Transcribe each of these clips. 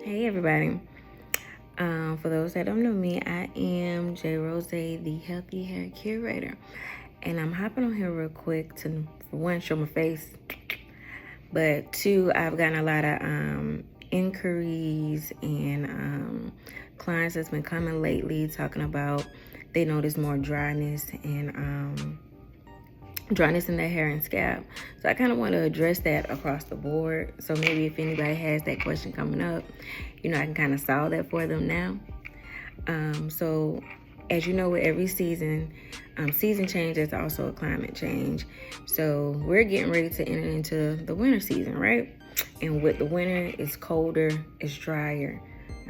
Hey everybody. For those that don't know me, I am J Rose, the healthy hair curator. And I'm hopping on here real quick to, for one, show my face. But two, I've gotten a lot of inquiries and clients that's been coming lately talking about they notice more dryness and dryness in their hair and scalp. So I kind of want to address that across the board. So maybe if anybody has that question coming up, I can kind of solve that for them now. So as you know, with every season change is also a climate change. So we're getting ready to enter into the winter season, right? And with the winter, it's colder, it's drier,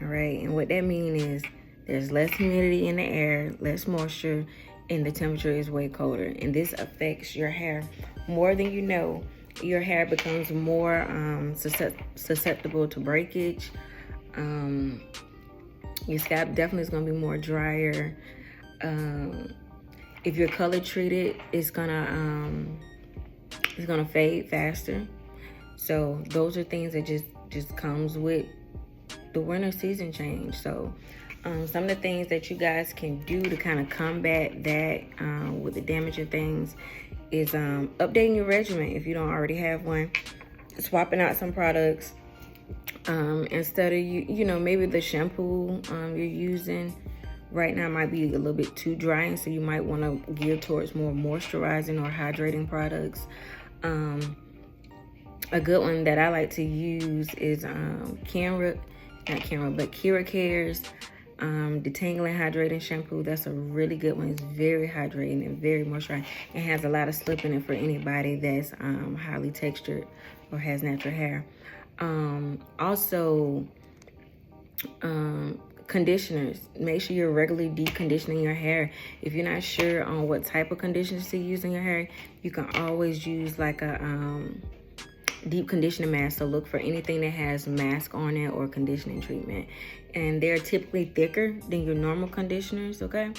all right? And what that means is there's less humidity in the air, less moisture, and the temperature is way colder. And this affects your hair more than you know. Your hair becomes more susceptible to breakage. Your scalp definitely is going to be more drier. If you're color treated, it's gonna fade faster. So those are things that just comes with the winter season change. So some of the things that you guys can do to kind of combat that with the damaging things is updating your regimen if you don't already have one, swapping out some products. Instead of maybe the shampoo you're using right now might be a little bit too dry, and so you might want to gear towards more moisturizing or hydrating products. A good one that I like to use is Haircare's detangling hydrating shampoo. That's a really good one. It's very hydrating and very moisturizing. It has a lot of slip in it for anybody that's highly textured or has natural hair. Also, conditioners. Make sure you're regularly deep conditioning your hair. If you're not sure on what type of conditioners to use in your hair, you can always use like a deep conditioning mask. So look for anything that has mask on it or conditioning treatment. And they're typically thicker than your normal conditioners, okay?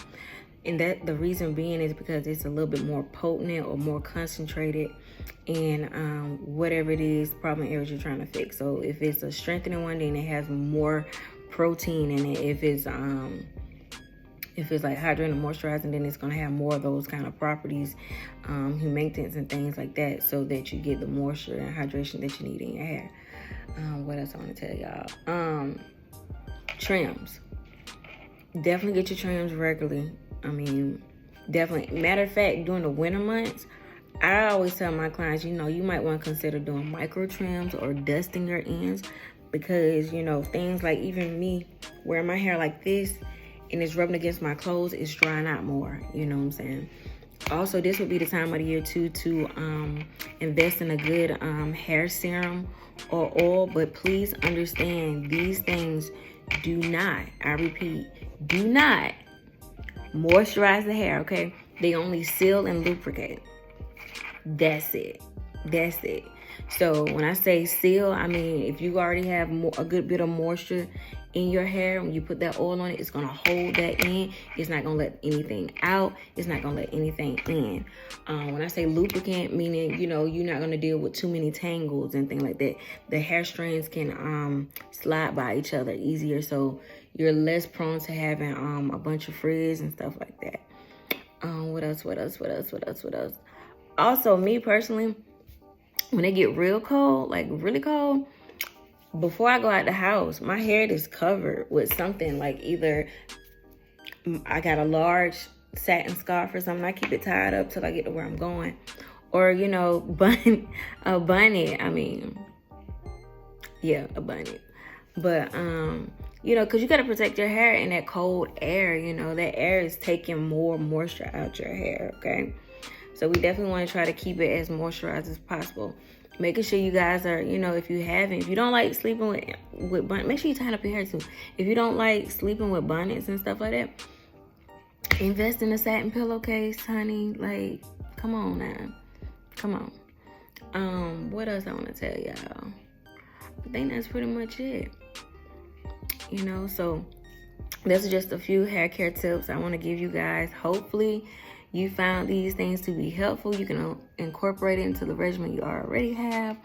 And that the reason being is because it's a little bit more potent or more concentrated in whatever it is, problem areas you're trying to fix. So if it's a strengthening one, then it has more protein in it. If it's like hydrating and moisturizing, then it's gonna have more of those kind of properties, humectants and things like that, so that you get the moisture and hydration that you need in your hair. What else I want to tell y'all? Trims. Definitely get your trims regularly. Definitely. Matter of fact, during the winter months, I always tell my clients, you might want to consider doing micro trims or dusting your ends, because things like even me wearing my hair like this and it's rubbing against my clothes, it's drying out more. You know what I'm saying? Also, this would be the time of the year too to invest in a good hair serum or oil. But please understand, these things do not, I repeat, do not moisturize the hair, okay? They only seal and lubricate. That's it. So when I say seal, I mean if you already have a good bit of moisture in your hair, when you put that oil on it, it's gonna hold that in. It's not gonna let anything out. It's not gonna let anything in. When I say lubricant, meaning you're not gonna deal with too many tangles and things like that. The hair strands can slide by each other easier, so you're less prone to having a bunch of frizz and stuff like that. What else? Also, me personally, when it get real cold, like really cold, before I go out the house, my hair is covered with something, like either I got a large satin scarf or something. I keep it tied up till I get to where I'm going. Or, a bunny. A bunny. But, because you got to protect your hair in that cold air. That air is taking more moisture out your hair, okay? So we definitely want to try to keep it as moisturized as possible. Making sure you guys are, if you don't like sleeping with bonnets, make sure you tie up your hair too. If you don't like sleeping with bonnets and stuff like that, invest in a satin pillowcase, honey. Like, come on now. Come on. What else I want to tell y'all? I think that's pretty much it. So that's just a few hair care tips I want to give you guys. Hopefully you found these things to be helpful. You can incorporate it into the regimen you already have.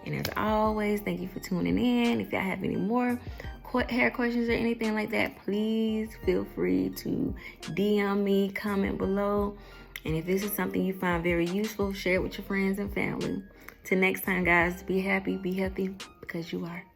And as always, thank you for tuning in. If y'all have any more hair questions or anything like that, please feel free to DM me, comment below. And if this is something you find very useful, share it with your friends and family. Till next time, guys, be happy, be healthy, because you are.